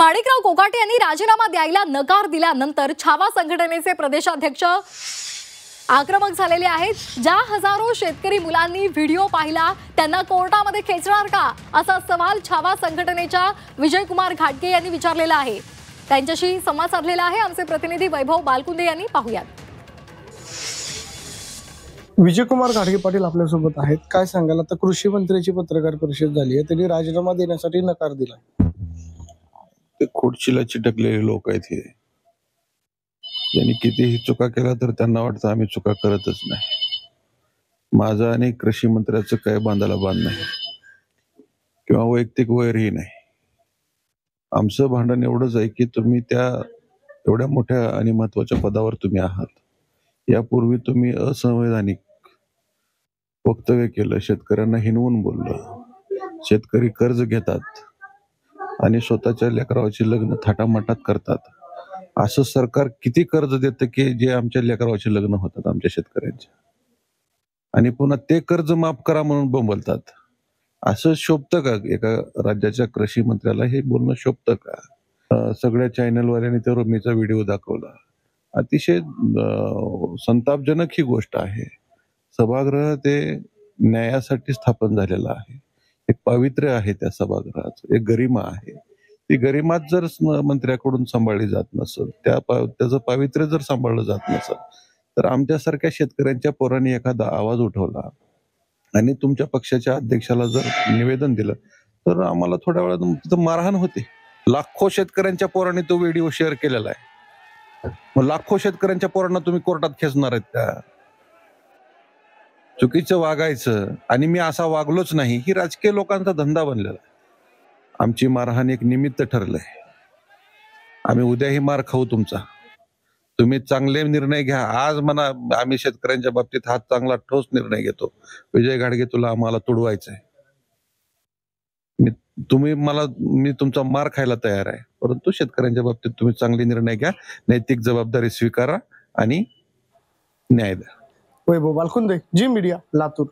माणिकराव कोकाटे यांनी राजीनामा द्यायला नकार दिल्यानंतर छावा संघटनेचे प्रदेशाध्यक्ष आक्रमक झालेले आहेत। ज्या हजारो शेतकरी मुलांनी व्हिडिओ पाहिला त्यांना कोर्टामध्ये खेचणार का, असा सवाल छावा संघटनेच्या विजयकुमार घाटगे यांनी विचारलेला आहे। त्यांच्याशी संवाद साधलेला आहे आमचे प्रतिनिधी वैभव बालकुंदे यांनी। पाहूयात। विजयकुमार घाटगे पाटील आपल्यासोबत आहेत। काय सांगाल, आता कृषी मंत्र्याची पत्रकार परिषद झाली आहे, त्यांनी राजीनामा देण्यासाठी नकार दिला। ते खुर्चीला चिटकलेले लोक आहेत हे। त्यांनी कितीही चुका केला तर त्यांना वाटतं आम्ही चुका करतच नाही। माझं आणि कृषी मंत्र्याचं काय बांधायला बांध नाही किंवा वैयक्तिक वैरही नाही। आमचं भांडण एवढंच आहे की तुम्ही त्या एवढ्या मोठ्या आणि महत्वाच्या पदावर तुम्ही आहात, यापूर्वी तुम्ही असंवैधानिक वक्तव्य केलं, शेतकऱ्यांना हिणवून बोललं। शेतकरी कर्ज घेतात आणि स्वतःच्या लेकरावाची लग्न थाटामाटात करतात। असं सरकार किती कर्ज देतं की जे आमच्या लेकरावाचे लग्न होतात आमच्या शेतकऱ्यांच्या, आणि पुन्हा ते कर्ज माफ करा म्हणून बोंबलतात। असं शोभतं का एका राज्याच्या कृषी मंत्र्याला? हे बोलणं शोभतं का? सगळ्या चॅनलवाल्यांनी त्या रमीचा व्हिडिओ दाखवला। अतिशय संतापजनक ही गोष्ट आहे। सभागृह ते न्यायासाठी स्थापन झालेलं आहे, एक पावित्र्य आहे त्या सभागृहाचं, एक गरिमा आहे। ती गरिमा जर मंत्र्याकडून सांभाळली जात नसेल, त्याचं पावित्र्य जर सांभाळलं जात नसेल, तर आमच्यासारख्या शेतकऱ्यांच्या पोरांनी एखादा आवाज उठवला आणि तुमच्या पक्षाच्या अध्यक्षाला जर निवेदन दिलं तर आम्हाला थोड्या वेळात तिथं मारहाण होते। लाखो शेतकऱ्यांच्या पोरांनी तो व्हिडिओ शेअर केलेला आहे। मग लाखो शेतकऱ्यांच्या पोरांना तुम्ही कोर्टात खेचणार आहेत का? चुकीचं वागायचं आणि मी असा वागलोच नाही, ही राजकीय लोकांचा धंदा बनलेला आहे। आमची मारहाण एक निमित्त ठरलंय। आम्ही उद्याही मार खाऊ तुमचा। तुम्ही चांगले निर्णय घ्या। आज म्हणा आम्ही शेतकऱ्यांच्या बाबतीत हा चांगला ठोस निर्णय घेतो। विजय घाटगे, तुला आम्हाला तुडवायचंय, मी तुमचा मार खायला तयार आहे, परंतु शेतकऱ्यांच्या बाबतीत तुम्ही चांगले निर्णय घ्या, नैतिक जबाबदारी स्वीकारा आणि न्याय द्या। वैभव बालकुंदे, जी मीडिया, लातूर।